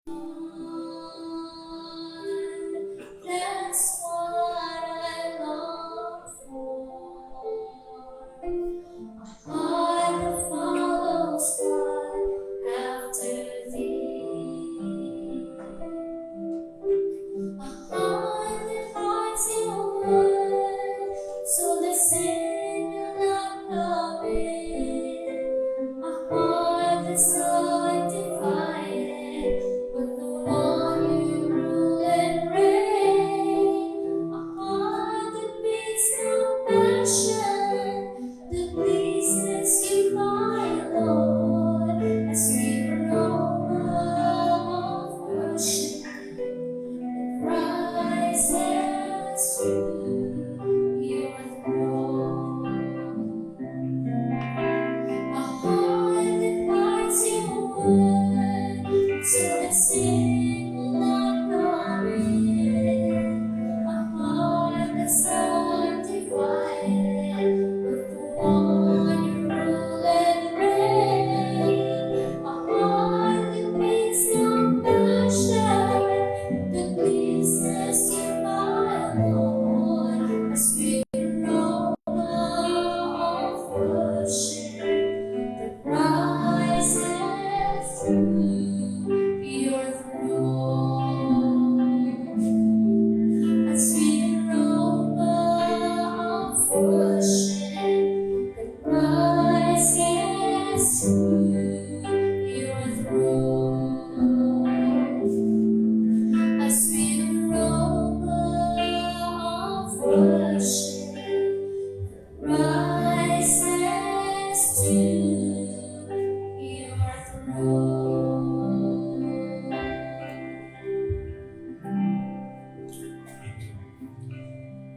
That's what I long for. A heart that follows God after thee. A heart that finds your word, so the sin will not come in. A heart that's undivided with the one you rule and reign. A heart that beats compassion, that pleases you, my Lord, as we aroma of worship rises to your throne. A heart that finds your word, so that sin will not come in. A heart that's undivided with the one you rule and reign. A heart that beats compassion, that pleases you, my Lord, as we aroma of worship that rises to your throne. A sweet aroma of worship that rises to your throne. A sweet aroma of worship rises to your throne.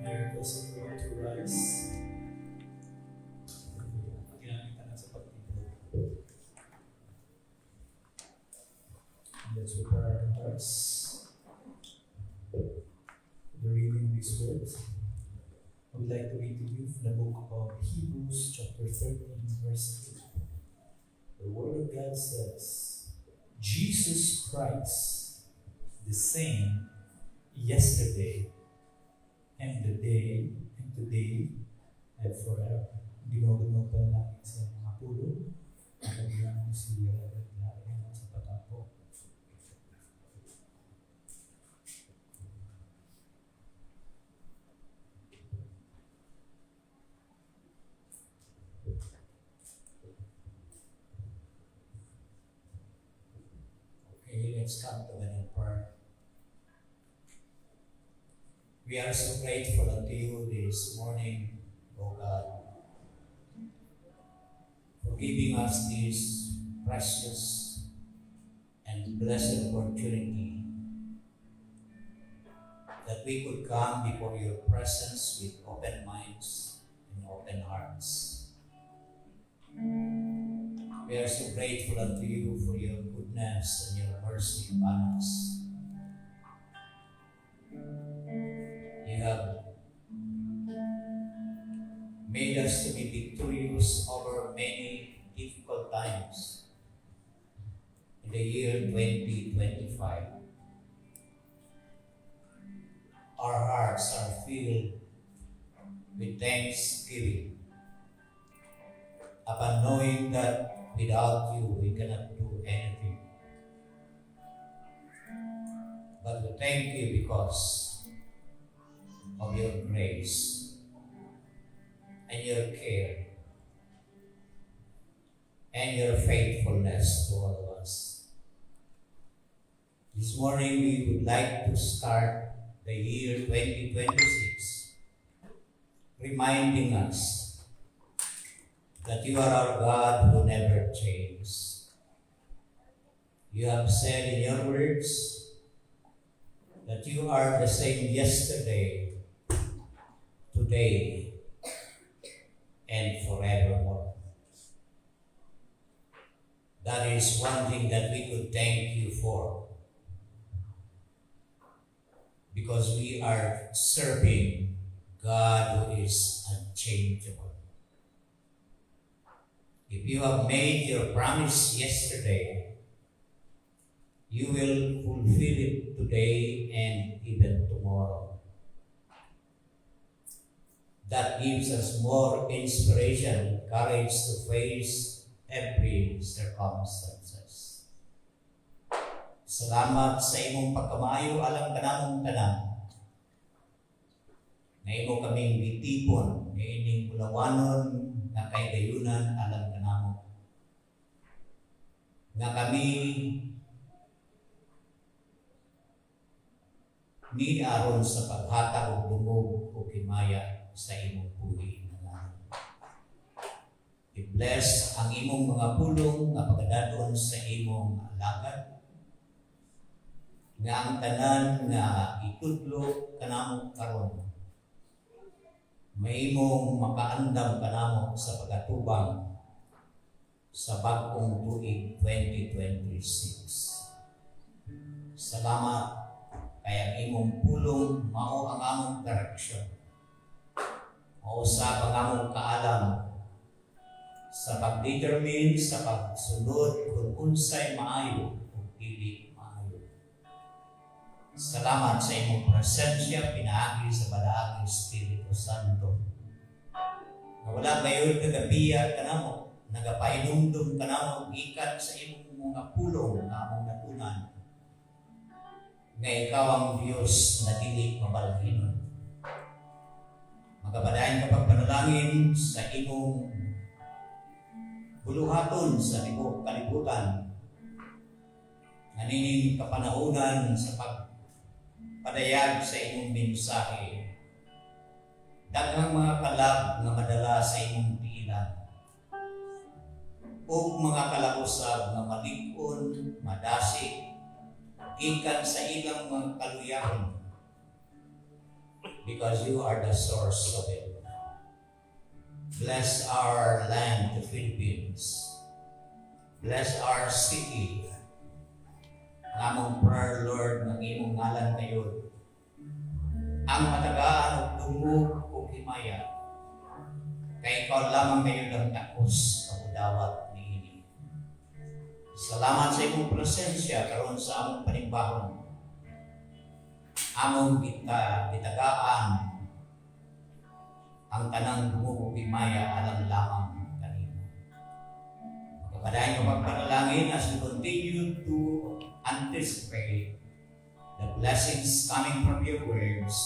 Miracles of God to rise. Ginamit na sa pagtitulog. And let's prepare our hearts for the reading of His words. I would like to read to you from the book of Hebrews, chapter 13, verse 8. The Word of God says, Jesus Christ, the same yesterday and today and forever. Ginugulong pa namin sa mga pulo. Nakagyan mo siya at lagyan sa patapo. Okay, let's come to the end part. We are so grateful unto you this morning, O God, for giving us this precious and blessed opportunity that we could come before your presence with open minds and open hearts. We are so grateful unto you for your goodness and your mercy upon us. You have made us to be victorious over many difficult times in the year 2025. Our hearts are filled with thanksgiving upon knowing that without you we cannot do anything. But we thank you because of your grace and your care and your faithfulness to all of us. This morning we would like to start the year 2026 reminding us that you are our God who never changes. You have said in your words that you are the same yesterday, today, and forevermore. That is one thing that we could thank you for, because we are serving God who is unchangeable. If you have made your promise yesterday, you will fulfill it today and even tomorrow. That gives us more inspiration, courage to face every circumstances. Salamat sa imong pagkamayo alang kanamong tanan. Na imo kaming bitipon, na ining bulawanon na kay gayunan alang kanamo. Na kami ni aron sa paghatag og dungog o himaya sa imong buhi na langit. I-bless ang imong mga pulong nga pagadadon sa imong alagad. Nga ang tanan nga itudlo kanamo karon. May imong makaandam kanamo sa pagatubang sa bagong tuig 2026. Salamat kaya imong pulong mao ang among direksyon. Mao sa pangamong kaalam sa pag-determine sa pagsunod kung unsay maayo o dili maayo. Salamat sa imong presensya pinaagi sa balaang Espiritu Santo. Na wala gayon kagabiya kanamo, nagapainumdum kanamo gikan sa imong mga pulong na among natunan. Nga ikaw ang Diyos na dili mabalhinon. Magabadayon ka pagpanalangin sa imong buluhaton sa libog kalibutan. Nanining kapanahunan sa pagpadayag sa imong mensahe. Daghang mga kalag nga madala sa imong tiilan. O mga kalausab nga malig-on, madasig, gikan sa ilang mga kaluyaron. Because you are the source of it. Bless our land, the Philippines. Bless our city. Namong prayer, Lord, ng imong ngalan kayo. Ang matagaan o dungog o himaya. Kaya ikaw lamang kayo ng takos o dawat ni ini. Salamat sa imong presensya karon sa among panimbahon. Among gitagaan ang tanang dungog o himaya alang lamang kanino. Magpapadayon ko pagpanalangin as we continue to anticipate the blessings coming from your words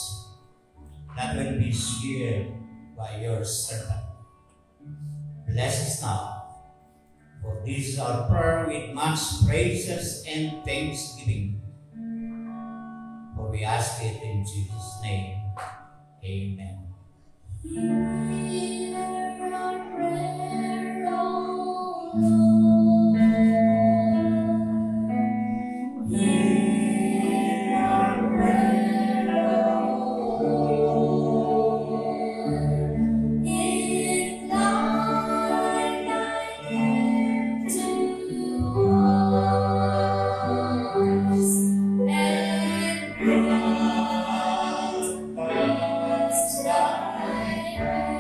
that will be shared by your servant. Bless us now, for this is our prayer with much praises and thanksgiving. For we ask it in Jesus' name. Amen. Hear our prayer, O Lord. Hear our prayer, O Lord. Incline thine ear to us, and grant us thy grace.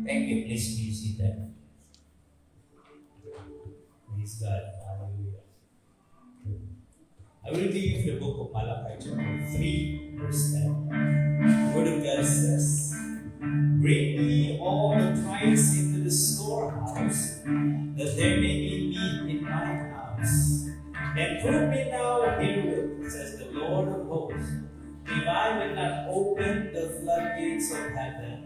Thank you. Please be seated. Praise God. Hallelujah. I will read the book of Malachi, chapter 3, verse 10. The Word of God says, "Bring me all the tithes into the storehouse, that there may be meat in my house. And prove me now herewith, says the Lord of hosts, if I will not open the floodgates of heaven,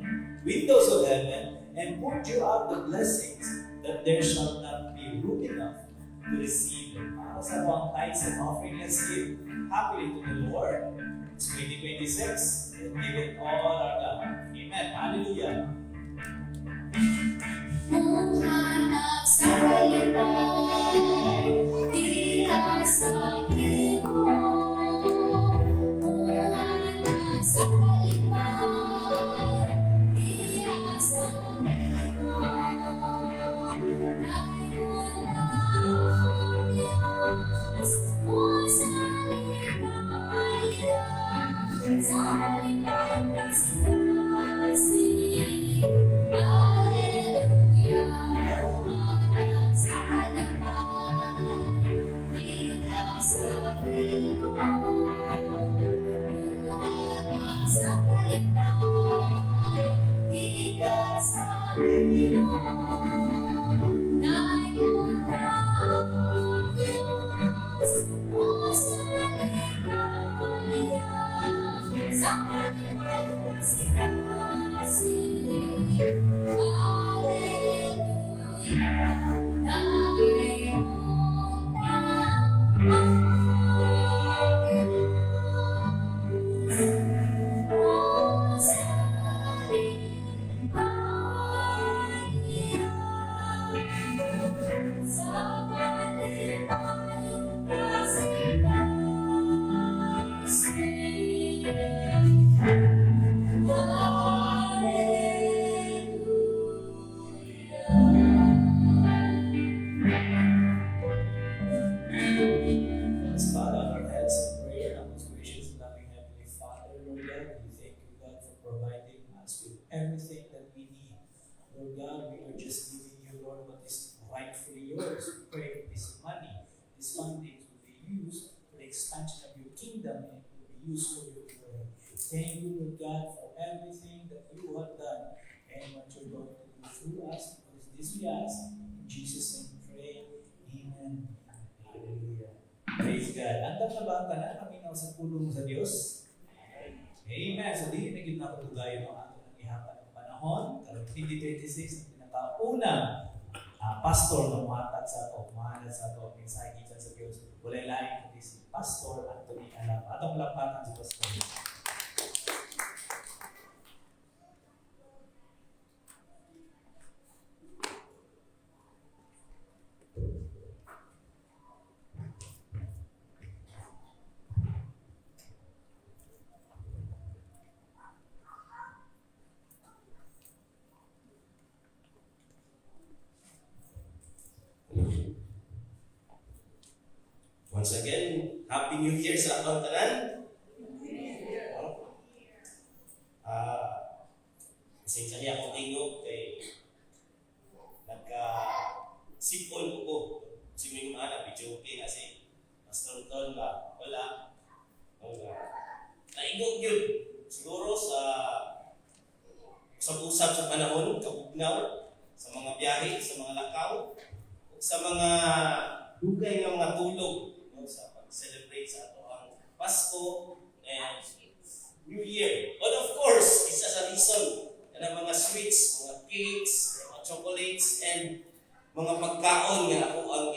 windows of heaven, and pour you out the blessings, that there shall not be room enough to receive them." Para sa mga tithes and offering, let's give happily to the Lord. It's 2026. Let's give it all our God. Amen. Hallelujah. Munghanap sa libong, di ka sa libong. Munghanap sa libong, di ka sa libong. Ay walang Diyos o sa ligaya, sa ligaya. Let's bow down our heads in prayer. Our most gracious and loving Heavenly Father, Lord God, we thank you, God, for providing us with everything that we need. Lord God, we are just giving you, Lord, what is rightfully yours. We pray that this money, these fundings will be used for the expansion of your kingdom and it will be used for your glory. Thank you, Lord God, for everything that you have done and what you're going to do through us. Because this we ask, in Jesus' name we pray. Amen. Hallelujah. Praise God. Andam na ba ang tanan? Paminaw sa pulong sa Diyos? Amen. So, di na gina ko tugayo ng ato ng ihapan ng panahon. Karong 2026, ang pinakaunang pastor na muhatag sa ato, muhatag sa ato, mensahe kita sa Diyos. Walay lain kundi si Pastor Anthony Alap. Atong lapatan si Pastor. Once again, Happy New Year sa atong tanan. Pasensya niya akong tingog kay nagka-sipon ko. Si Ming Ana, medyo okay na si Pastor Ton ba? Wala. Naigog yun. Siguro sa usap-usap sa panahon, kabugnaw, sa mga biyahe, sa mga lakaw, sa mga dugay ng mga tulog, sa pag-celebrate sa ato ang Pasko and New Year. But of course, isa sa reason na mga sweets, mga cakes, mga chocolates, and mga pagkaon nga ako ang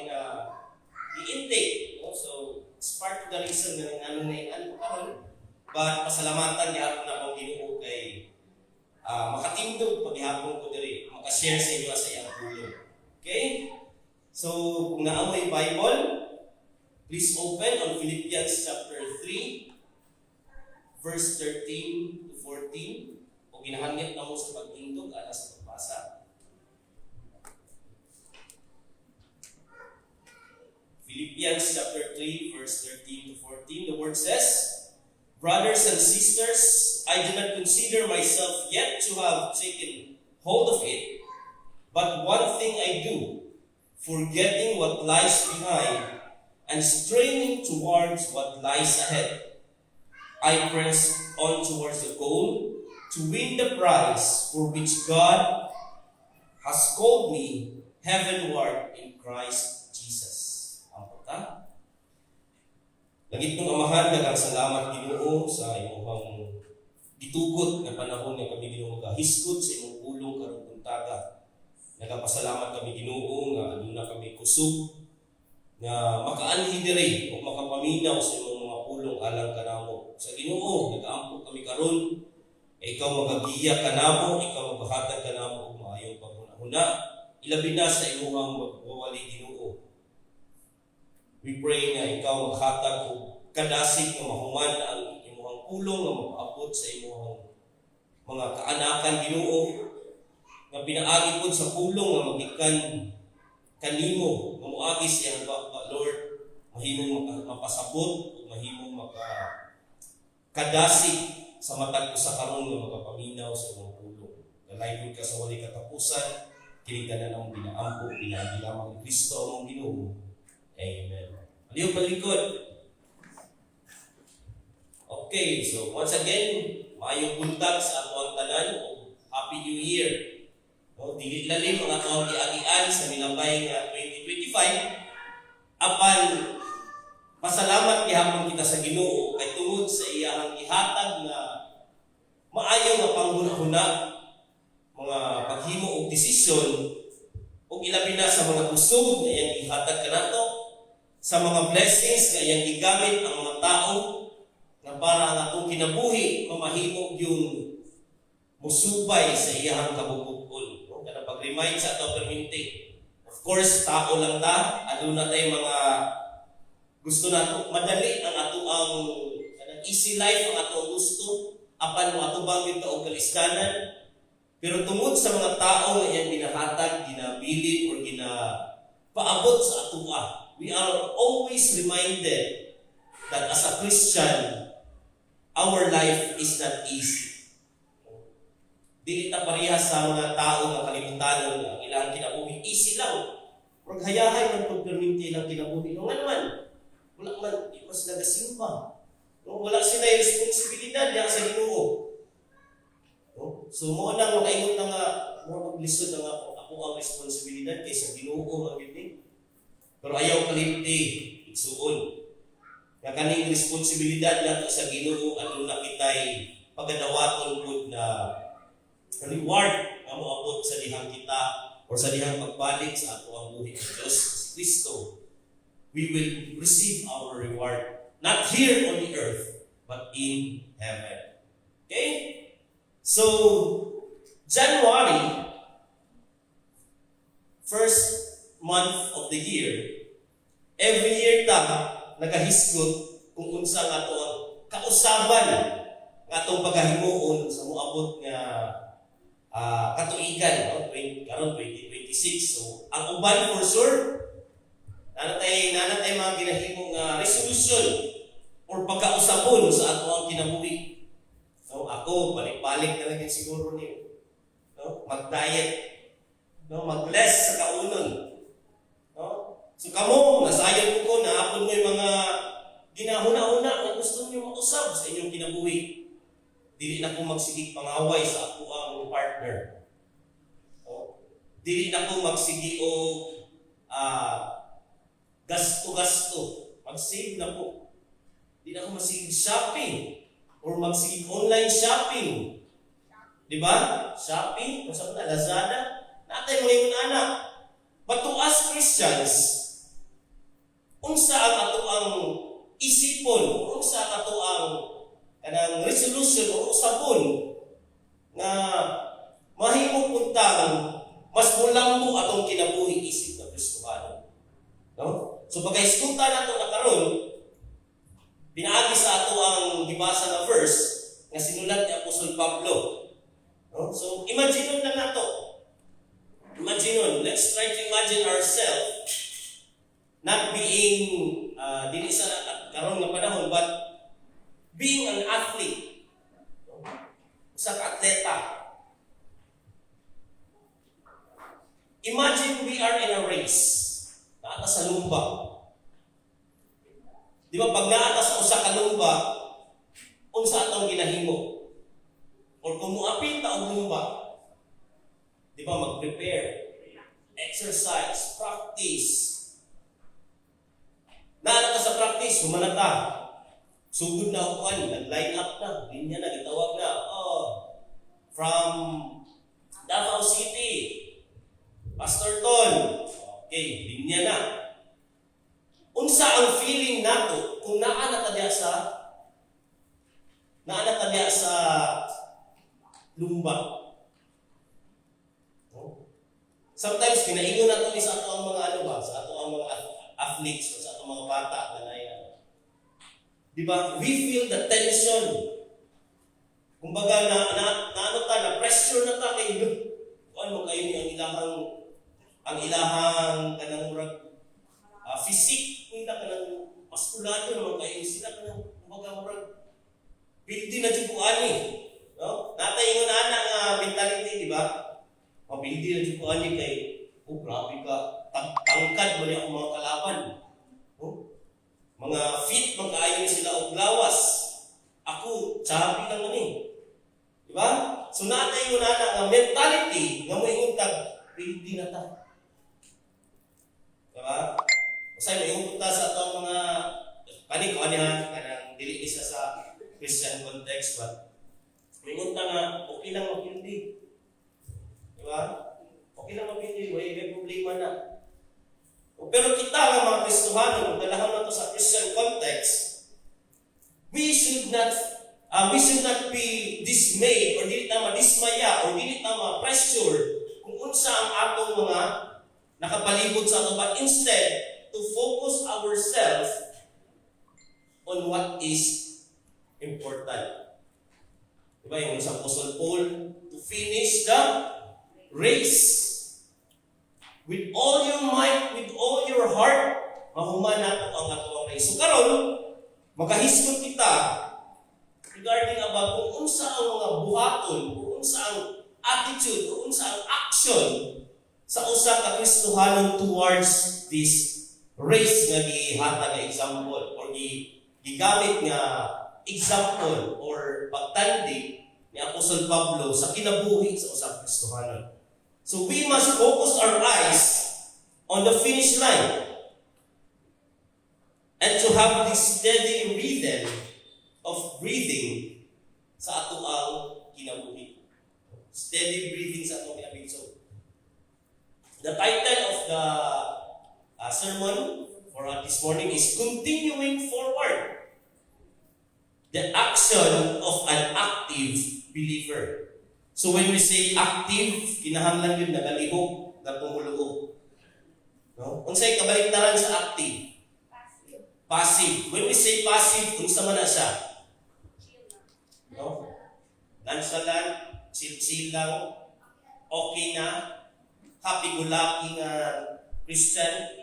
i-intake. So, it's part of the reason na ano ko karon. But pasalamatan niya ako na akong Ginoo kay makatindog paghihapon ko diri, makashare sa inyo sa iyang tulong. Okay? So, kung naamay Bible, please open on Philippians chapter 3, verse 13 to 14. O ginahangit na mo sa pagtindog, alas sa pagbasa. Philippians chapter 3, verse 13 to 14. The word says, "Brothers and sisters, I do not consider myself yet to have taken hold of it, but one thing I do, forgetting what lies behind and straining towards what lies ahead. I press on towards the goal to win the prize for which God has called me heavenward in Christ Jesus." Ang puta. Langit ng Amahan, daghang salamat Ginoo sa imong gitugot na panahon nga kami Ginoo magahisgot sa imong pulong karong buntaga. Nagapasalamat kami Ginoo nga aduna kami kusog nga makaanhi diri o makapaminaw sa imong mga pulong alang kanamo. Sa Ginoo, nagaampo kami karon, ikaw magagiya kanamo, ikaw magbahatag kanamo og maayong paghuna-huna, ilabi na sa imong magwawali Ginoo. We pray nga ikaw maghatag og kadasig nga mahuman ang imong pulong nga mapaabot sa imong mga kaanakan Ginoo, nga pinaagi pod sa pulong nga magikan kanimo nga moagi siya Lord, mahimong mapasabot o mahimong makadasig sa matag ko sa karon nga magapaminaw sa imong pulong. Nalaygon ka sa wali katapusan, kini ka na nang binaampo, pinagi lamang ni Kristo ang Ginoo. Amen. Aliw palikod. Okay, so once again, maayong buntag sa ato ang tanan o Happy New Year. No, dili lalim ang atong giagian sa milabay nga 2025 apan pasalamat gihapon kita sa Ginoo kay tungod sa iyang ihatag na maayo nga panghuna-huna, mga paghimo og desisyon ug ilabi na sa mga kusog nga iyang ihatag kanato, sa mga blessings nga iyang gigamit ang mga tao na para ang atong kinabuhi mamahimo yung musubay sa iyang kabubukol. No? Kana pag-remind sa atong perminti. Of course, tao lang ta, aduna tay mga gusto nato madali ang ato ang easy life ang ato gusto apan mo ato bang kita og kalisdanan. Pero tungod sa mga tao nga iyang ginahatag, ginabilin or ginapaabot sa atua, we are always reminded that as a Christian, our life is not easy. Dili ta parehas sa mga tao nga kalibutan ang ilang kinabuhi. Easy lang. Huwag hayahay ng pagperminti lang kinabuhi. No, nga naman, wala man, di mas nagasimba. No, wala sila yung responsibilidad diya sa Ginoo. No? So, mo na makaingon na nga, mo maglisod na nga ako ang responsibilidad kaysa Ginoo ang gini. Pero ayaw kalimti, igsuon. Nga kaning responsibilidad nato sa Ginoo ano na kitay pagadawaton pud na reward nga moabot sa dihang kita or sa dihang pagbalik sa ato ang buhi sa Dios si Kristo. We will receive our reward not here on the earth but in heaven. Okay? So January, first month of the year, every year nagahisgot kung unsa nga ato ang kausaban nga atong paghahimuon sa moabot nga katuigan, no? Karon 2026. So ang uban for sure nanatay mga ginahimo nga resolution or pagkausabon sa ato ang kinabuhi. No, ako balik-balik na lang siguro niyo. No, mag-diet, no, mag-bless sa kaunon. No? So kamo, nasayang ko na apon mo yung mga ginahuna-huna na gusto niyo mausab sa inyong kinabuhi. Dili na ko magsigig pangaway sa ako ang partner. No? Dili na ko magsigi o gasto-gasto. Mag-save na po. Dili na ko magsigi shopping or magsigi online shopping. Di ba? Shopping, masama na, Lazada. Natay mga yung anak. But to us Christians, unsa ang ato ang isipon, unsa ang ato ang kanang resolution o usabon nga mahimo puntang mas mulambo atong kinabuhi isip ng Kristohano. No? So pagka-iskuta nato na karon, pinaagi sa ato ang gibasa na verse nga sinulat ni Apostol Pablo. No? So imagine na nato. Imagine, let's try to imagine ourselves not being dili sa karon nga panahon but being an athlete. Sa atleta. Imagine we are in a race. Naata sa lumba. Di ba pag naata sa usa ka lumba, unsa atong ginahimo? Or kung muapil ta og lumba, di ba mag-prepare, exercise, practice. Naata ka sa practice, humanata. Sugod na ako nag-line up na, linya na, itawag na. Oh, from Davao City, Pastor Ton. Okay, linya na. Unsa ang feeling nato kung naana ta diya sa lumba? No? Sometimes kinaingon nato ni sa ato ang mga sa ato ang mga athletes o sa ato mga bata na diba? We feel the tension. Kumbaga na pressure na ta kay ano kayo ni ang ilahang kanang murag physique nila kanang muskulado naman kayo sila kanang kumbaga murag building na jud ani, no? Natay ingon ana nga mentality, di ba? Building na jud ani kay grabe ka tangkad mo niya ang mga kalaban. No? Mga fit, magkaayon sila og lawas. Ako, chubby lang ni. Di Diba? So natay mo na nga mentality nga mo iuntag, ready na ta. Diba? Kasi may iuntag ta sa itong mga kanang dili isa sa Christian context, but may iuntag nga, okay lang mag-hindi. Diba? Okay lang mag-hindi, may problema na. Pero kita nga mga Kristohano, kung dalahon na to sa Christian context, we should not be dismayed or dili ta madismaya or dili ta ma-pressure kung unsa ang atong mga nakapalibot sa ato, but instead to focus ourselves on what is important. Diba yung sa Apostle Paul, to finish the race with all your might, with all your heart, mahuman nato ang atong race. So karon, makahisgot kita regarding about kung unsa ang mga buhaton, kung unsa ang attitude, kung unsa ang action sa usa ka Kristohanon towards this race nga gihatag nga example or gigamit nga example or pagtandi ni Apostol Pablo sa kinabuhi sa usa ka Kristohanon. So we must focus our eyes on the finish line and to have this steady rhythm of breathing sa ato ang kinabuhi. Steady breathing sa atong kinabuhi. So, the title of the sermon for this morning is Continuing Forward, the Action of an Active Believer. So when we say active, kinahanglan yun nagalihok, na pumuluo. No? Unsay kabaliktaran sa active? Passive. When we say passive, unsa man na siya? No? Nonchalant, chill lang, okay na, happy-go-lucky nga Christian,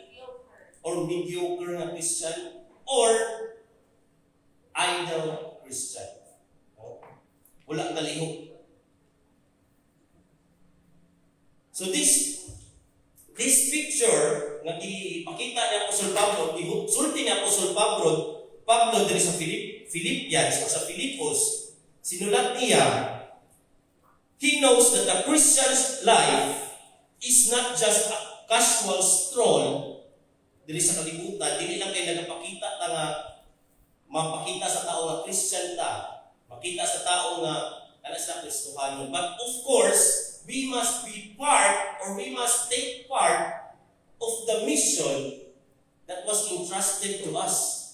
or mediocre nga Christian, or idle Christian. No? Wala galihok. So this picture nga ipakita ni Apostol Pablo, sulti ni Apostol Pablo diri sa Philippians o sa Filipos, sinulat niya, he knows that a Christian's life is not just a casual stroll diri sa kalibutan, dili lang kay nagapakita ta nga mapakita sa tao nga Christian ta, makita sa tao nga ana sa Kristohanon, but of course we must be part or we must take part of the mission that was entrusted to us.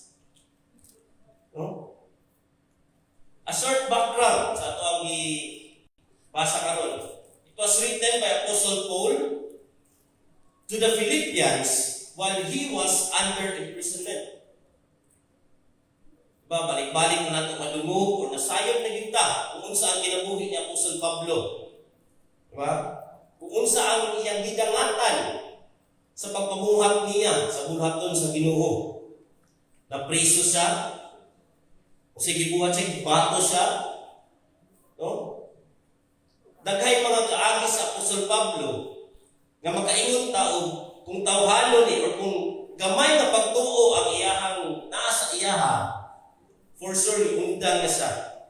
No? A short background sa ito ang ibasa karon. It was written by Apostle Paul to the Philippians while he was under imprisonment. Balik-balik na natin madungog o nasayod na kita kung unsa ang kinabuhi ni Apostle Pablo. Diba? Kung unsa ang iyang gidangatan sa pagpamuhat niya sa buhaton sa Ginoo. Na-preso siya, o sige buhat siya, bato siya. No? Daghay mga kaagi sa Apostol Pablo nga makaingon tao kung tawhalon or kung gamay na pagtuo ang iyahang naa sa iyaha, for sure undang na siya.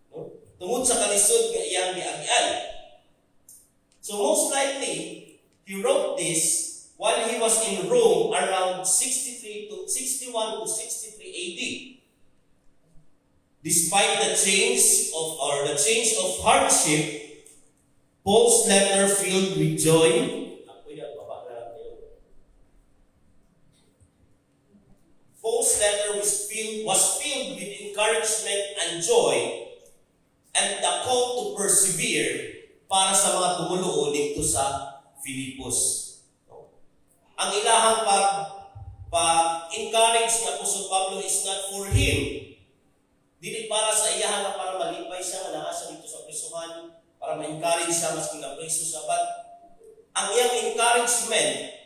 No? Tungod sa kalisod nga iyang giagian. So most likely, he wrote this while he was in Rome around 61 to 63 AD. Despite the change of hardship, Paul's letter filled with joy. Paul's letter was filled with encouragement and joy, and the call to persevere para sa mga tumuluo dito sa Filipos. Ang ilahang pag-encourage ni Apostol Pablo is not for him. Dili para sa iyahan na para malipay siya, manahasa dito sa prisuhan, para ma-encourage siya, mas kinapreso siya. But ang iyang encouragement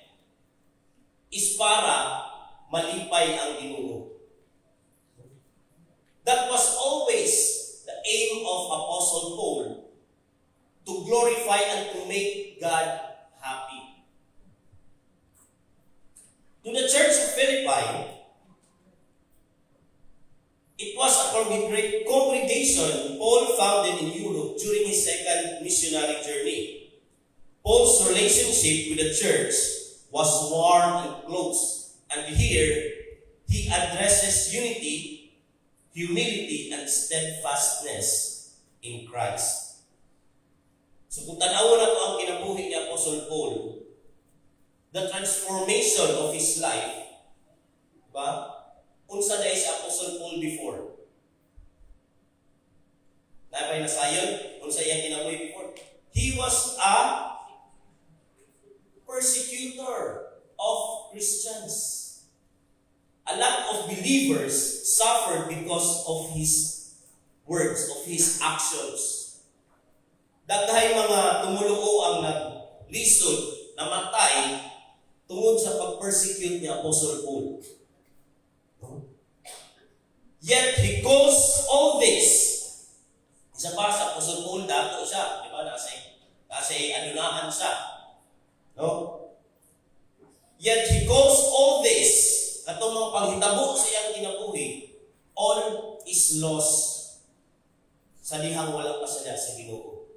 is para malipay ang Ginoo. That was always the aim of Apostle Paul, to glorify and to make God happy. To the church of Philippi, it was a congregation Paul founded in Europe. during his second missionary journey. Paul's relationship with the church was warm and close, and here he addresses unity, humility, and steadfastness in Christ. So kung tanaw na ito ang kinabuhi ni Apostle Paul, the transformation of his life, diba? Unsa na si Apostle Paul before? Napay na sayon? Unsa iyang kinabuhi before? He was a persecutor of Christians. A lot of believers suffered because of his words, of his actions. Daghay mga tumuluo ang naglisod, namatay, tungod sa pag-persecute ni Apostle Paul. Yet he goes all this. Isa pa sa Apostle Paul, dato siya. Di ba? Nasa anunahan siya. No? Yet he goes all this. Katong mga panghitabo sa iyang kinabuhi, all is lost sa dihang walang pasadya sa Ginoo.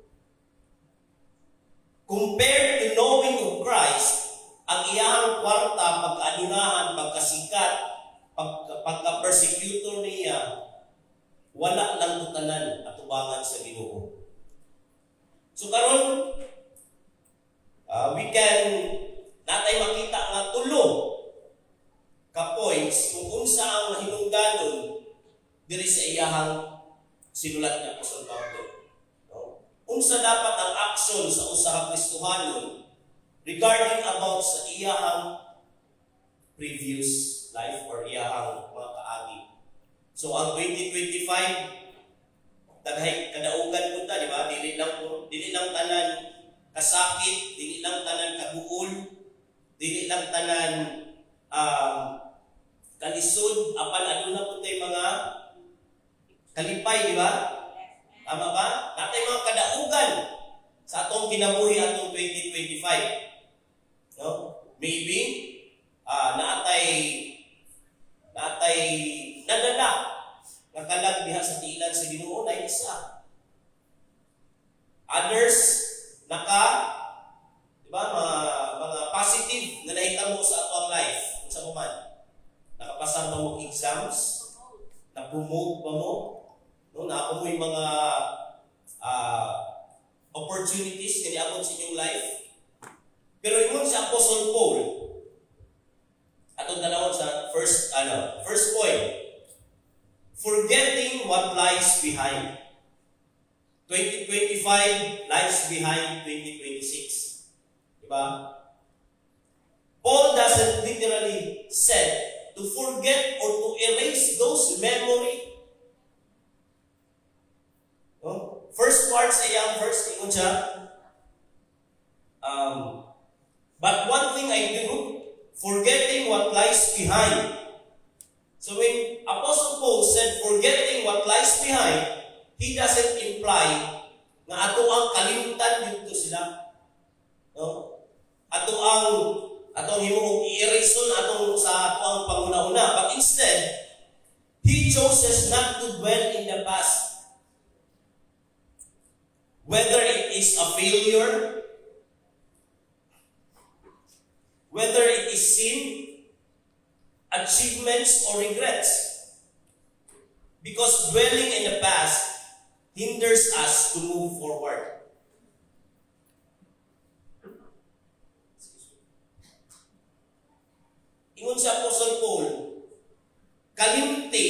Compared to knowing of Christ, ang iyang kwarta, pagkaanunahan, pagkasikat, pagka-persecutor niya, wala lang tutanan at tubangan sa Ginoo. So karon, we can natay makita nga tulo ka points kung unsa ang hinungdanon diri sa iyahang sinulat ni Apostol Pablo. No? Unsa dapat ang action sa usa ka Kristohanon regarding about sa iyahang previous life or iyahang mga kaagi. So ang 2025 daghay kadaugan punta, di ba? Dili lang tanan kasakit, dili lang tanan kabuol, dili lang tanan kalisod, apan aduna puntay mga kalipay, di ba? Tama ba? Natay mga kadaugan sa atong kinabuhi atong 2025. No? Maybe naatay nadala nakalag diha sa tiilan sa Ginoo na isa. Others di ba, mga positive na nahitabo sa atong life. Unsa mo man? Nakapasa ba mo exams? Na-promote ba mo? No, naako mo yung mga opportunities kaya abot sa inyong life. Pero ingon sa Apostle Paul, atong tanawon sa first point, forgetting what lies behind. 2025 lies behind 2026. Diba? Paul doesn't literally said to forget or to erase those memory. No? First part sa iyang verse, ingon siya, but one thing I do, forgetting what lies behind. So when Apostle Paul said forgetting what lies behind, he doesn't imply na ato ang kalimutan dito sila. No? Atong himuhong i-erason sa ato ang panguna-una. But instead, he chooses not to dwell in the past. Whether it is a failure, whether it is sin, achievements, or regrets. Because dwelling in the past hinders us to move forward. Ingon sa Apostle Paul, kalimti,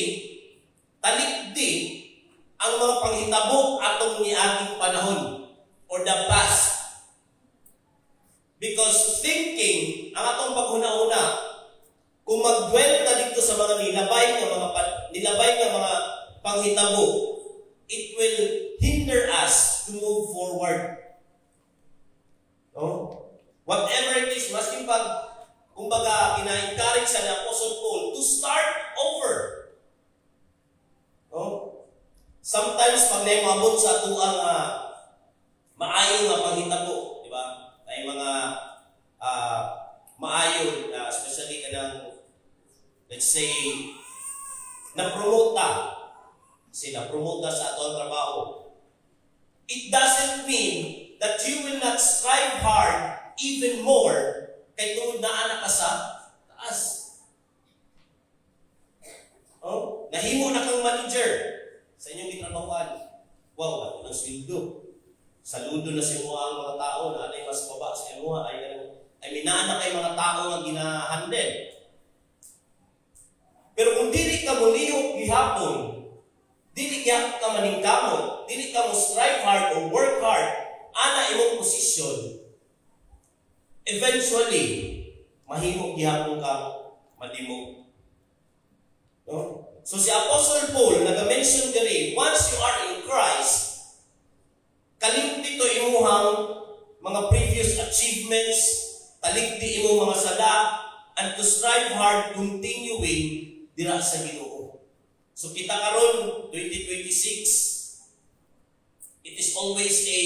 talikdi, ang mga panghitabo atong niaging panahon or the past. Because thinking, ang atong paghuna-una, kung mag-dwell ta dito sa mga nilabay nga mga panghitabo, it will hinder us to move forward. No? Whatever it is, masking kumbaga, ina-encourage sa ni Apostle Paul to start over. No? Sometimes, pag naimabot sa ito ang maayo nga panghitabo, di ba? Na yung mga maayo, especially kanang, let's say, na-promote ta sa ito ang trabaho. it doesn't mean that you will not strive hard even more kay tungod na anak ka sa taas. Oh, nahimo na kang manager sa inyong gitrabahuan. Wow, ako ng sweldo. Saludo na si mo ang mga tao na anay mas baba sa imo ay minana kay mga tao nga ginahandle. Pero kung dili ka mulihok gihapon, dili ka maningkamot, dili ka mo strive hard or work hard, ana imong posisyon, eventually, mahimok gihapon ka madimog. No? So si Apostle Paul, nag-mention diri, once you are in Christ, kalimti to imuhang mga previous achievements, taligdi imong mga sala, and to strive hard, continuing dira sa Ginoo. So kita karon 2026, it is always a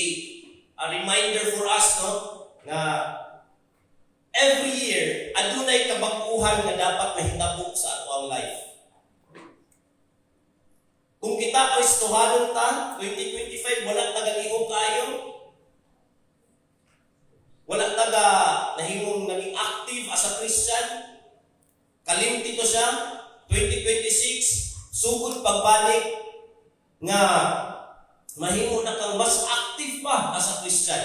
reminder for us, no, na every year adunay kabag-uhan nga dapat mahitabo sa ato ang life. Kung kita Kristohanon ta, 2025 wala tagalihok kayo, wala taga nahimong naging active as a Christian, kalimti to siya. 2026, sugod pagbalik nga mahimo na kang mas active pa as a Christian.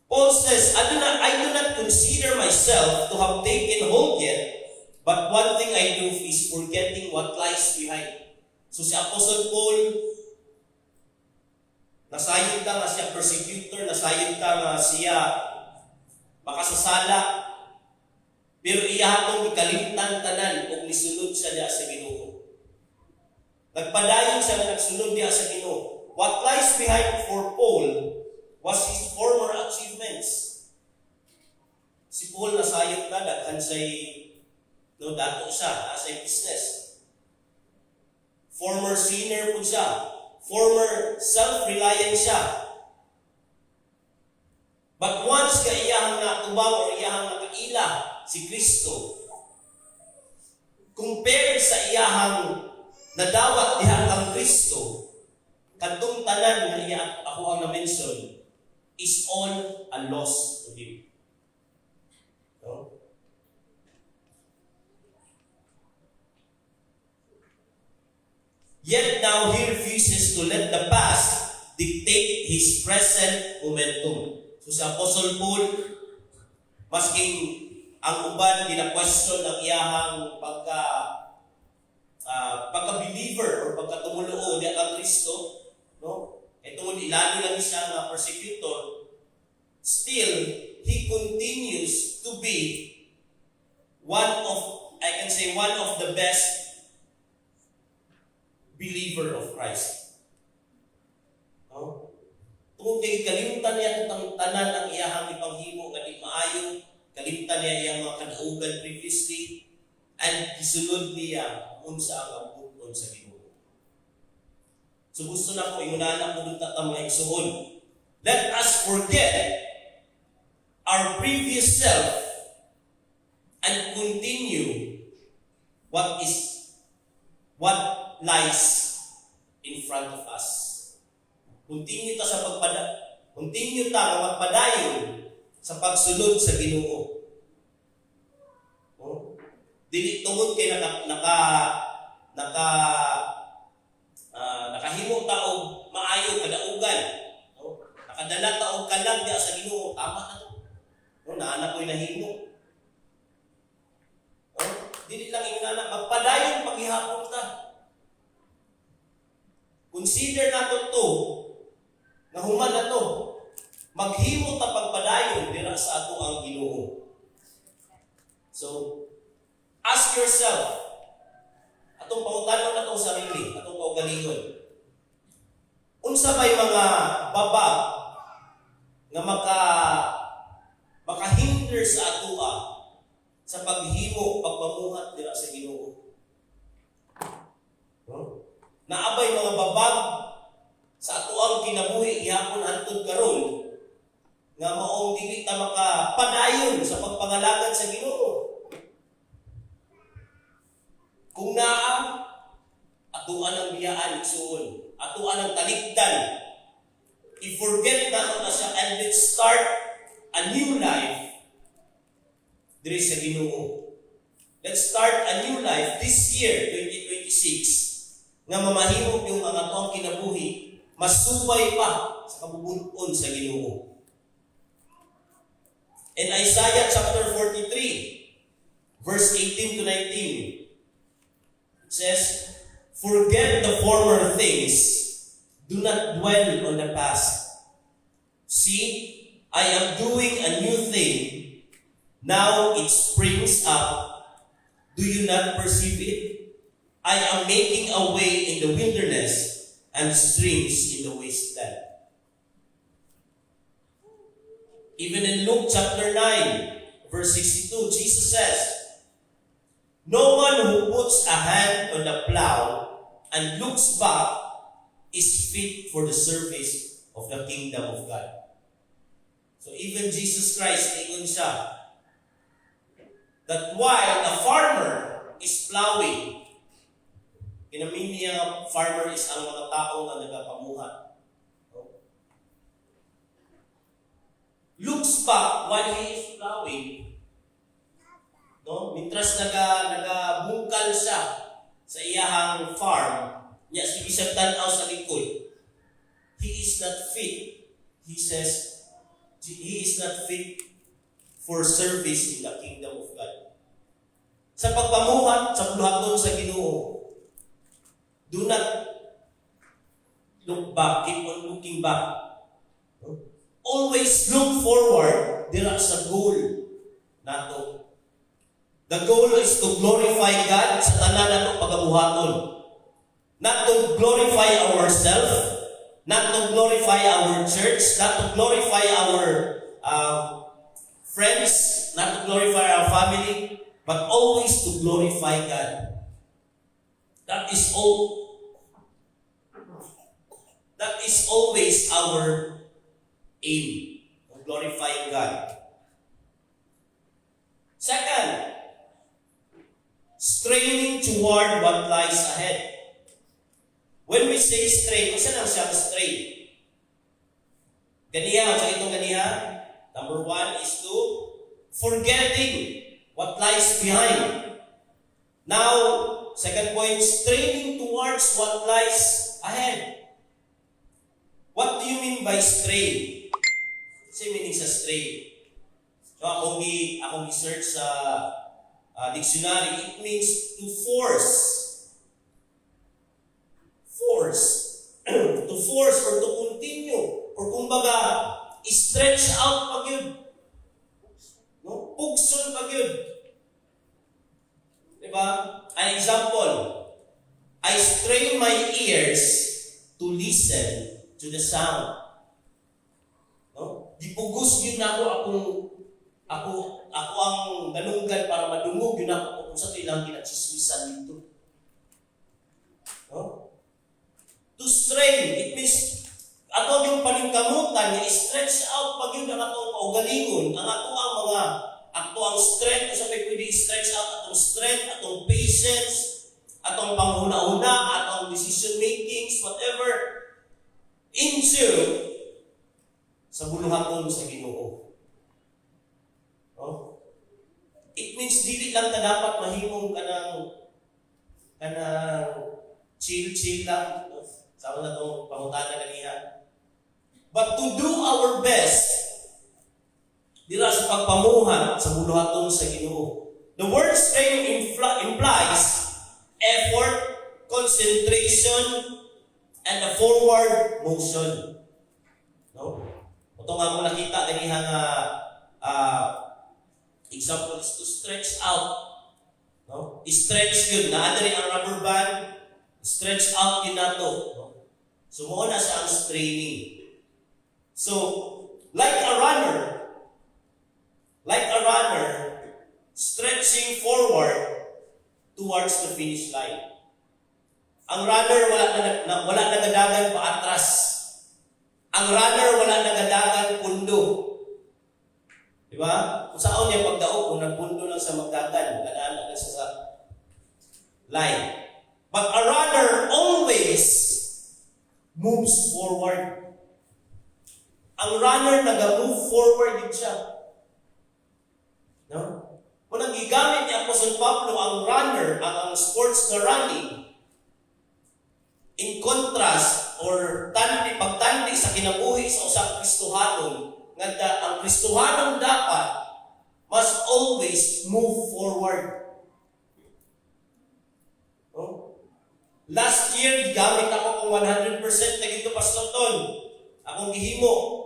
Paul says, I do not consider myself to have taken hold yet, but one thing I do is forgetting what lies behind. So si Apostle Paul, nasayod ka nga siya persecutor, nasayod ka nga siya makasasala, pero iyahatong ikalimtan tanan kung nisunod siya diya sa Ginoo. Nagpadayon siya na nagsunod diya sa Ginoo. What lies behind for Paul was his former achievements. Si Paul nasayod na, daghan siya'y dato siya, asa'y business. Former sinner po siya. Former self-reliant siya. But once ka iyahang natubang or iyahang nakaila si Kristo, compared sa iyahang nadawat diha ang Kristo, kadtong tanan nga iya ako ang na-mention is all a loss to him. No? Yet now he refuses to let the past dictate his present momentum. So sa Apostle Paul, masking ang uban gina-question ang iyahang pagka-believer or pagka-tumuluo diya kang Kristo, no? Tungod ilalo lang siya nga persecutor, still he continues to be one of the best believer of Christ. No? Tungod kay kalimtan niya itong tanan ang iyahang ipanghimo nga di maayo, kalimtan niya iyang mga kadaugan previously, and gisunod niya unsa ang abuton sa Ginoo. So gusto na ko ingunahan ko dito ang mga igsuon. Let us forget our previous self and continue what lies in front of us. Continue ta nga magpadayon sa pagsunod sa Ginoo. Oh? Dili tungod kay nakahimo ta og maayo kadaugan. Oh? Nakadala ta og kalag diya sa Ginoo, tama na to. No, naana ko'y nahimo. Oh? Dili lang ingana magpadayon paghihapon ta. Consider nato to na human na to, maghimo ta pagpadayon dira sa ato ang Ginoo. So, ask yourself, atong pangutanon na itong sarili, atong kaugalingon, unsa ba'y mga babag nga makahinder sa atoa sa paghimo, pagpamuhat dira sa Ginoo? No? Naabay mga babag sa ato ang kinabuhi ihapon hangtod karon nga maong dili ta makapadayon sa pagpangalagad sa Ginoo. Kung naa, ato atuan ang biyaan igsuon, atuan ang talikdan. I-forget na siya and let's start a new life diri sa Ginoo. Let's start a new life this year, 2026, nga mamahimog yung mga tuang kinabuhi, masubay pa sa kabubuton sa Ginoo. In Isaiah chapter 43, verse 18 to 19, it says, "Forget the former things, do not dwell on the past. See, I am doing a new thing. Now it springs up. Do you not perceive it? I am making a way in the wilderness and streams in the wasteland." Even in Luke chapter 9, verse 62, Jesus says, "No one who puts a hand on the plow and looks back is fit for the service of the kingdom of God." So even Jesus Christ, ingon siya, that while the farmer is plowing, kinamini niya farmer is ang mga taong na nagapamuhat. Looks back while he is plowing, no? Mitras nagabungkal siya sa iyahang farm, niya sige siya tanaw sa likod. He is not fit. He says, he is not fit for service in the kingdom of God. Sa pagpamuhat, sa buluhaton sa Ginoo, do not look back, keep on looking back. Always look forward, dira sa goal nato. The goal is to glorify God sa tanan nato pagabuhaton. Not to glorify ourselves, not to glorify our church, not to glorify our friends, not to glorify our family, but always to glorify God. That is all. That is always our aim, of glorifying God. Second, straining toward what lies ahead. When we say strain, saan ang siyang strain? Ganiha, sa itong ganiha, number 1 is to forgetting what lies behind. Now, second point, straining towards what lies ahead. What do you mean by strain? Kasi meaning sa strain. So, akong i-search sa dictionary, it means to force. To force or to continue. Or kumbaga, stretch out pag yun. No? Pugson pag yun. Diba? An example, I strain my ears to listen to the sound. No? Dipugos yun ako ang nanunggan para madungog yun ako kung sa ilang ginatsismisan dito. No? To strain, it means ato yung paningkamutan nga stretch out pag yun ang atong kaugalingon, ang ang strength, sa pwede stretch out atong strength, atong patience, atong panghuna-huna, atong decision makings, whatever, into sa buluhaton sa Ginoo. No? It means dili lang ka dapat mahimong kanang chill lang. No? Sama na itong pangutana ganihan. But to do our best dira sa pagpamuhat sa buluhaton sa Ginoo. The word strain implies effort, concentration, and a forward motion. No? Ito nga mo nakita ganiha nga example is to stretch out. No? I-stretch yun. Naadari ang rubber band, stretch out yun nato. No? So, mo na siya ang straining. So, like a runner, stretching forward towards the finish line. Ang runner wala nagadagan pa atras. Ang runner wala nagadagan pundo. Di ba? Kung saan niya pagdaog, kung nagpundo lang sa magdagan, ganaan lang sa line. but a runner always moves forward. Ang runner nag-move forward din siya. No? Kung nagigamit ni Apostol Pablo ang runner, ang sports na running, in contrast or pagtandi sa kinabuhi sa usang Kristohanon, nga ang Kristohanon dapat must always move forward. No? Last year, gamit ako kung 100% na gito Pastor Ton. Akong gihimo.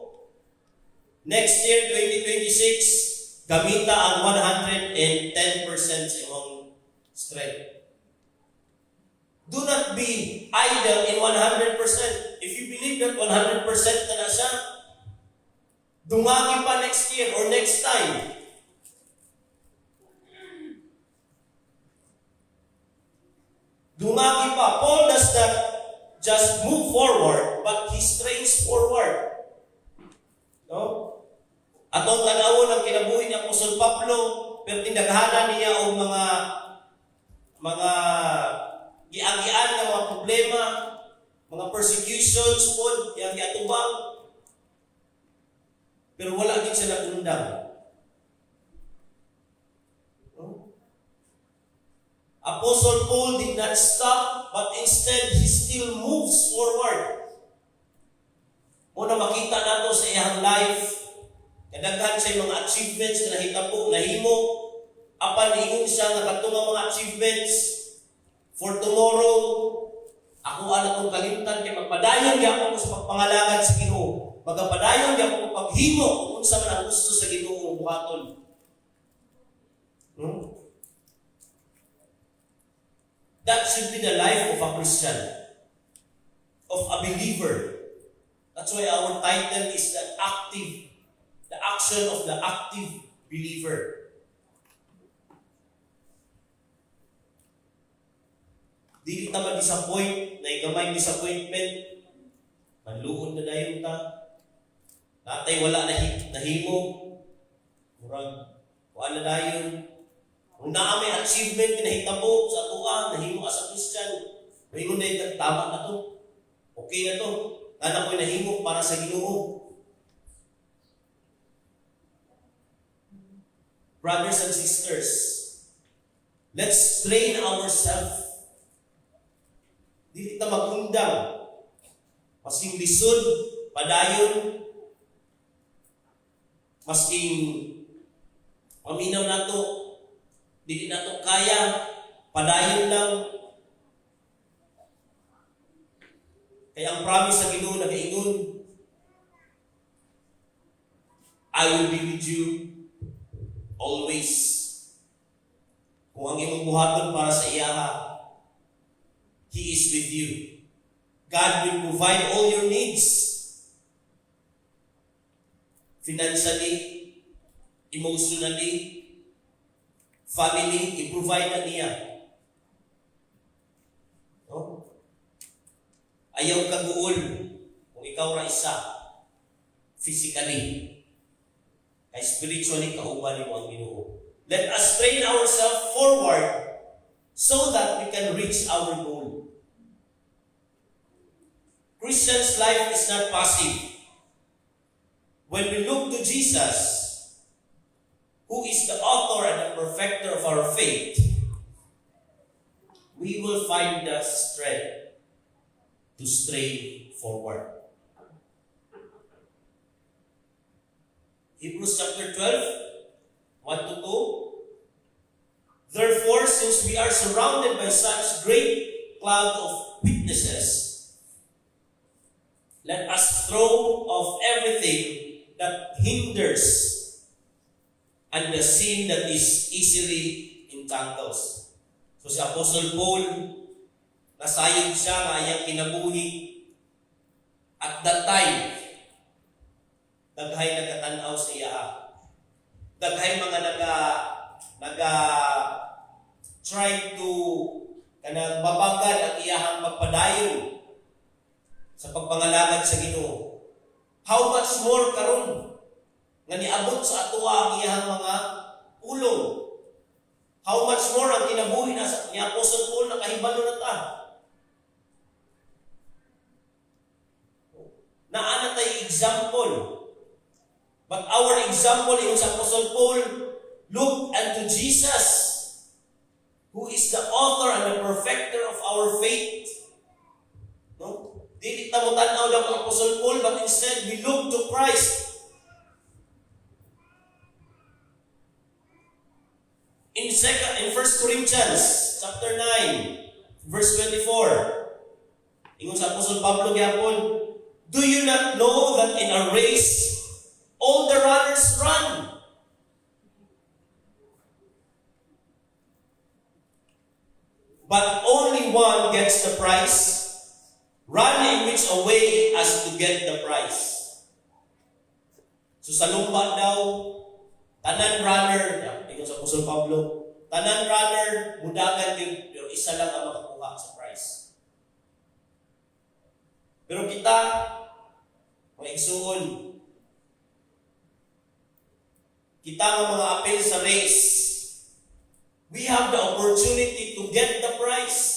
Next year, 2026, gamita ang 110% sa imong strength. Do not be idle in 100%. If you believe that 100% na siya, dumagi pa next year or next time. Dumagi pa. Paul does not just move forward, but he strains forward. No? Atong tanawon ang kinabuhi ni Apostol Pablo, pero tindaghanan niya og mga giagian nga mga problema, mga persecutions pod yang giatubang. Pero wala gid siya nagundang. No? Apostle Paul did not stop, but instead he still moves forward. Muna makita nato sa iyang life, kadaghan sa mga achievements na nahitabo, nahimo, apan ingon siya nga katong mga achievements for tomorrow, ako ana kong kalimtan kay magpadayon gyapon ko sa pagpangalagad sa Ginoo. Magpadayon gyapon ko paghimo kung unsa man ang gusto sa Ginoo buhaton. That should be the life of a Christian, of a believer. That's why our title is the action of the active believer. Dili ta ma-disappoint, na igamay disappointment, manluhod na dayon ta. Natay wala nahimo, murag kuan na dayon. Kung naa may achievement kinahitabo sa tuwa, nahimo ka sa Christian, mahingon na tama na to. Okay na to. Kana ko'y nahimo para sa Ginoo. Brothers and sisters, let's train ourselves. Dili ta magundang. Masking lisod, padayon, masking paminaw nato, dili nato kaya, padayon lang. Kaya ang promise sa Ginoo nagaingon, I will be with you always. Kung ang imong buhaton para sa iyaha, He is with you. God will provide all your needs. Financially, emotionally, family, i-provide na niya. No? Ayaw kaguol kung ikaw ra isa. Physically. Ay spiritually, kauban mo ang Ginoo. Let us train ourselves forward so that we can reach our goal. Christian's life is not passive. When we look to Jesus, who is the author and the perfecter of our faith, we will find the strength to stray forward. Hebrews chapter 12, 1 to 2. Therefore, since we are surrounded by such great cloud of witnesses, let us throw off everything that hinders and the sin that is easily entangles. So si Apostle Paul, nasayod siya nga iyang kinabuhi. At that time, daghay nagkatanaw sa iya. Daghay mga try to kanang babagad ang iyahang pagpadayon sa pagpangalagad sa Ginoo. How much more karon nga niabot sa atoa ang iyahang mga pulong? How much more ang kinabuhi ni Apostle Paul na kahibalo na ta? Naana tayo example. But our example is Apostle Paul, look unto Jesus, who is the author and the perfecter of our faith. No? Dili ta mo tanaw lang ang Apostle Paul, but instead we look to Christ. In 1 Corinthians chapter 9, verse 24, ingon sa Apostle Pablo gyapon, do you not know that in a race all the runners run, but only one gets the prize? Run in which a way as to get the prize. So sa lumba daw, tanan runner, ingon sa Apostle Pablo, tanan runner, mudagan yun, pero isa lang ang makakuha sa prize. Pero kita, maigsuon, kita nga mga apel sa race, we have the opportunity to get the prize.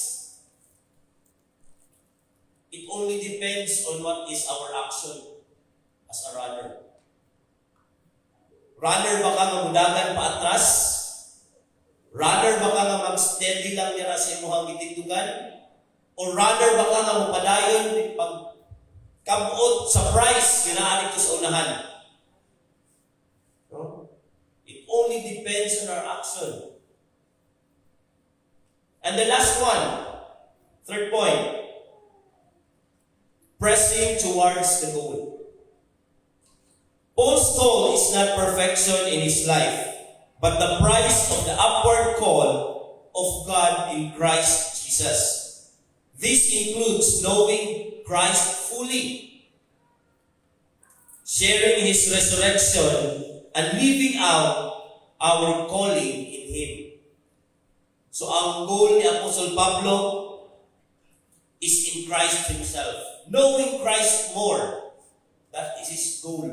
It only depends on what is our action as a runner. Runner ba ka nga mudagan pa atras? Runner ba ka nga mag-steady lang nira sa imuhang gitindugan? O runner ba ka nga mupadayon pag kabuot sa prize ginaanit ko sa unahan? No? It only depends on our action. And the last one, third point, pressing towards the goal. Paul's goal is not perfection in his life, but the price of the upward call of God in Christ Jesus. This includes knowing Christ fully, sharing his resurrection, and living out our calling in him. So ang goal ni Apostle Pablo is in Christ himself. Knowing Christ more, that is his goal.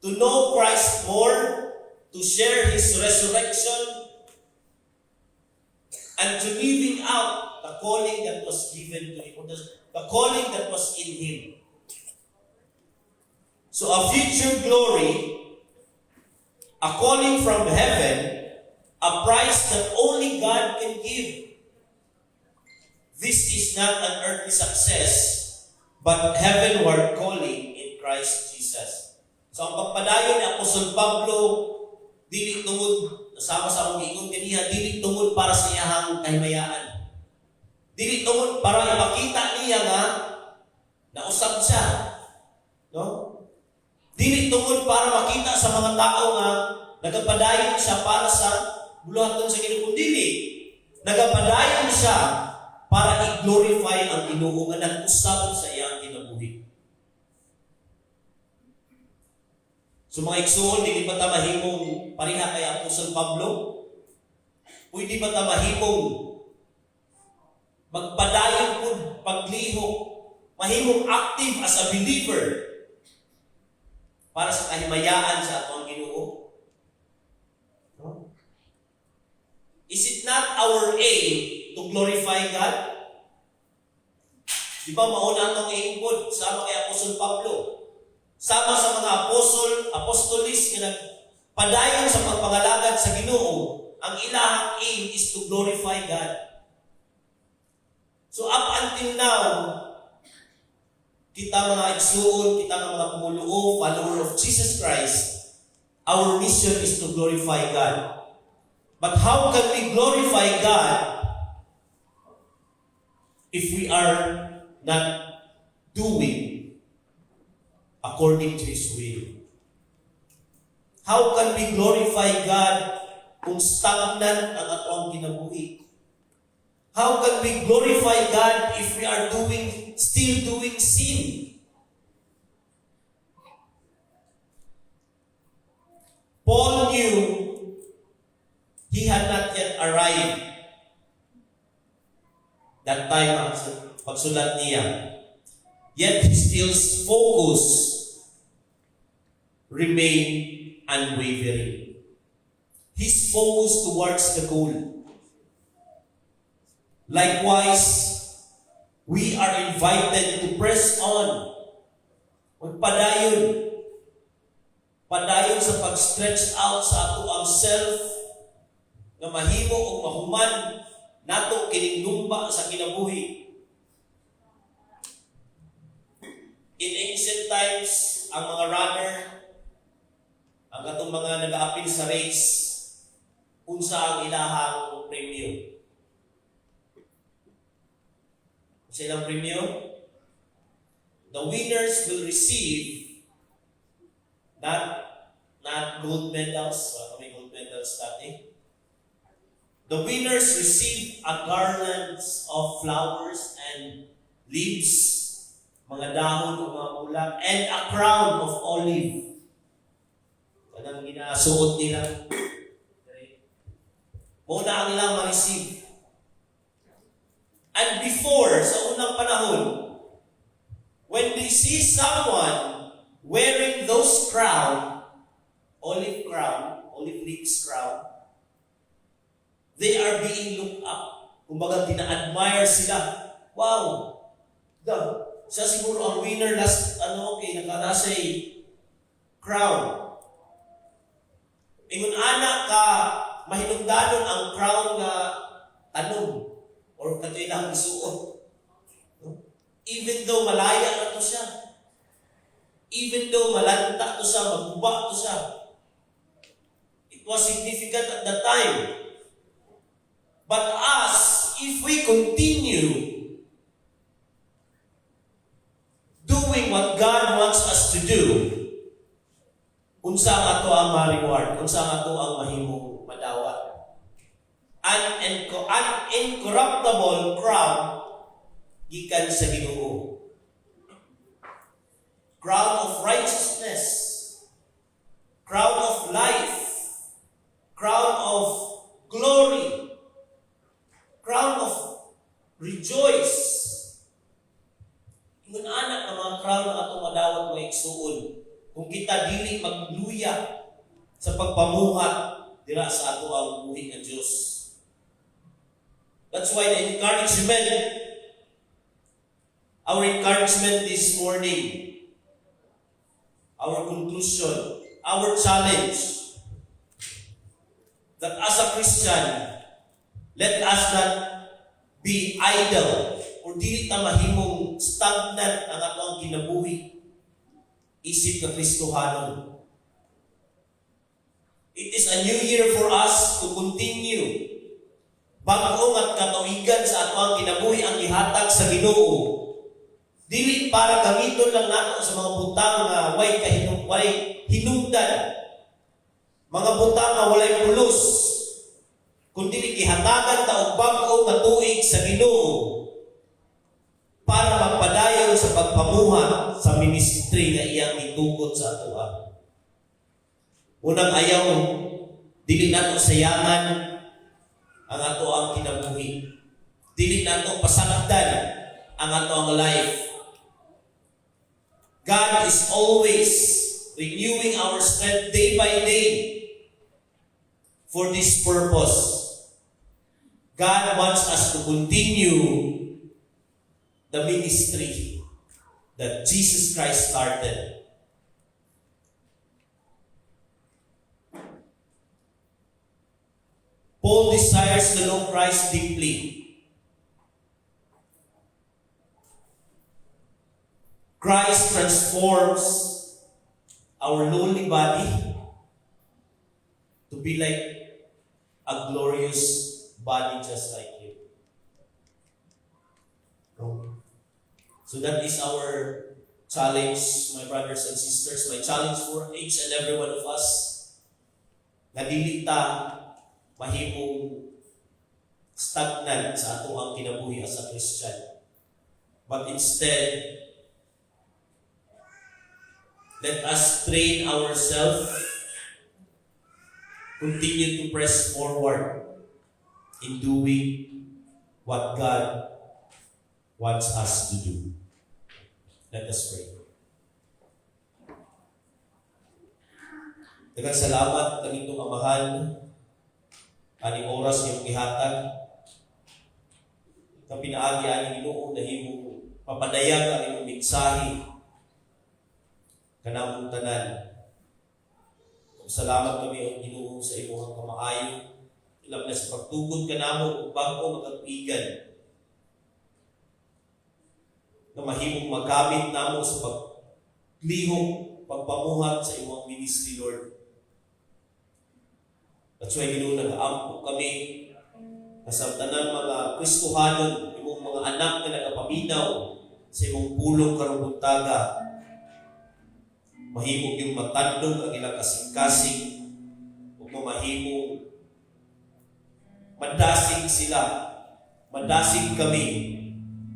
To know Christ more, to share his resurrection, and to living out the calling that was given to him, the calling that was in him. So a future glory, a calling from heaven, a prize that only God can give. This is not an earthly success, but heavenward calling in Christ Jesus. So ang pagpadayon ni Apostol Pablo, dili tungod, sama sa akong giingon kaniya, dili tungod para sa iyahang kahimayaan. Dili tungod para ipakita niya nga nausab siya. No? Dili tungod para makita sa mga tao nga nagapadayon siya para sa buluhaton sa Ginoo, dili. Nagapadayon siya para i-glorify ang Ginoo nga nag-usab sa iyang kinabuhi. So mga igsoon, hindi ba ta mahimong pareha kay Apostol Pablo? Pwede ba ta mahimong magpadayon po paglihok, mahimong active as a believer para sa kahimayaan sa atong Ginoo? No? Is it not our aim to glorify God? Di ba mauna itong aim po, sama kay Apostol Pablo? Sama sa mga apostolis na nagpadayon sa pagpangalagad sa Ginoo, ang ilahang aim is to glorify God. So up until now, kita mga igsuon, kita mga pumuluo, follower of Jesus Christ, our mission is to glorify God. But how can we glorify God if we are not doing according to His will? How can we glorify God kung stagnant ang atong kinabuhi? How can we glorify God if we are still doing sin? Paul knew he had not yet arrived that time pagsulat niya. Yet his still focus remained unwavering. his focus towards the goal. Likewise, we are invited to press on. Magpadayon. Padayon sa pag-stretch out sa ato ang self na mahimo o mahuman nato kining lumba sa kinabuhi. In ancient times, ang mga runner, ang atong mga nag-aapil sa race, unsa ang ilahang premyo? Sa ilang premyo? The winners will receive not gold medals, may gold medals dati. The winners receive a garlands of flowers and leaves, mga dahon o mga bulak, and a crown of olive. Kanang ginasuot nila. Muna ang ilang ma-receive. And before, sa unang panahon, when they see someone wearing those olive leaves crown, they are being looked up. Kumbaga, tina-admire sila. Wow! Siya siguro ang winner last, nakanasay crown. Ingon anak ka, mahinungdanon ang crown nga tanong or katilang isuot. Even though malaya na to siya, even though malanta to siya, magbuba to siya, it was significant at the time. But us, if we continue doing what God wants us to do, unsa nga to ang ma-reward, unsa nga to ang mahimong madawat. An incorruptible crown gikan sa Ginoo. Crown of righteousness, crown of life, crown of glory, crown of rejoice. Ingon anak ang mga crown na atong madawat mo igsuon kung kita dili magluya sa pagpamuhat dira sa ato ang buhi nga Dios. That's why the our encouragement this morning, our conclusion, our challenge, that as a Christian, let us not be idle or dili ta mahimong stagnant ang atong kinabuhi. Isip ka Kristohanon. It is a new year for us to continue bag-ong at katuigan sa ato ang kinabuhi ang ihatag sa Ginoo. Dili para gamiton lang nato sa mga butang na way hinungdan. Mga butang na walay pulos. Kundi gihatagan ta og bag-ong nga tuig sa Ginoo para magpadayon sa pagpamuhat sa ministry nga iyang gitugot sa ato. Unang ayaw, dili nato sayangan ang ato ang kinabuhi. Dili nato pasagdan ang ato ang life. God is always renewing our strength day by day for this purpose. God wants us to continue the ministry that Jesus Christ started. Paul desires to know Christ deeply. Christ transforms our lowly body to be like a glorious body just like Him. So that is our challenge, my brothers and sisters, my challenge for each and every one of us. Na dili ta mahimong stagnant sa ato ang kinabuhi as a Christian. But instead, let us train ourselves, continue to press forward in doing what God wants us to do. Let us pray. Daghang salamat kanitong Amahan Aning oras yung ihatag. Ang pinaagi aning Ginoo na himong papadayag ang imong mensahe kanamong tanan. Salamat kami ang Ginoo sa imong kamaayo. Ilang na sa pagtugod kanamo bago magagpigan na mahimong magamit namo sa paglihok, pagpamuhat sa imong ministry, Lord. That's why Ginoo nag-aampo kami na sa tanan mga Kristohanon, imong mga anak na nagapaminaw sa imong pulong karong buntaga, mahimong yung matandog ang ilang kasing-kasing ug mahimong madasig sila, madasig kami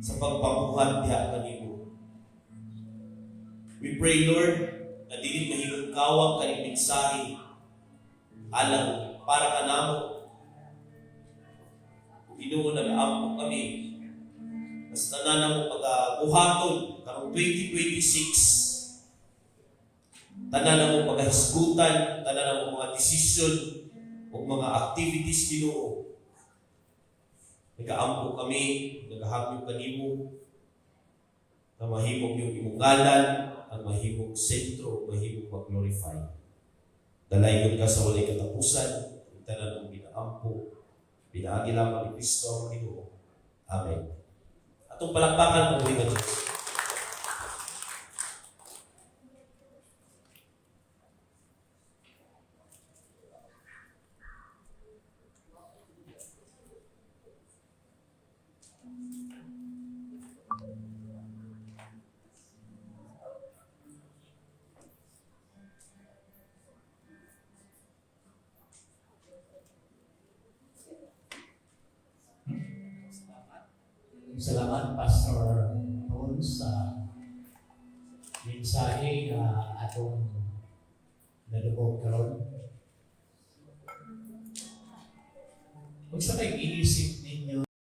sa pagpamuhat diha kanimo. We pray, Lord, na dili mahimong kawang kaning mensahe alang para kanamo. Ginoo nag-aampo kami mas tanan mo pag-buhaton karong 2026. Tanan mo paghisgutan, tanan mo mga desisyon o mga activities Ginoo. Nag-aampo kami, naghahagyo kanimo na mahimong yung imong ngalan, ang mahimong sentro, mahimong mag-glorify. Dalayon ka sa walay katapusan, tanan mong ginaampo, pinaagi lamang ni Kristo ang Ginoo. Amen. Atong palakpakan pag-uwi ka Diyos. Salamat, Pastor Paul, sa mensahe na atong nadugog karon. Kung sa may iisip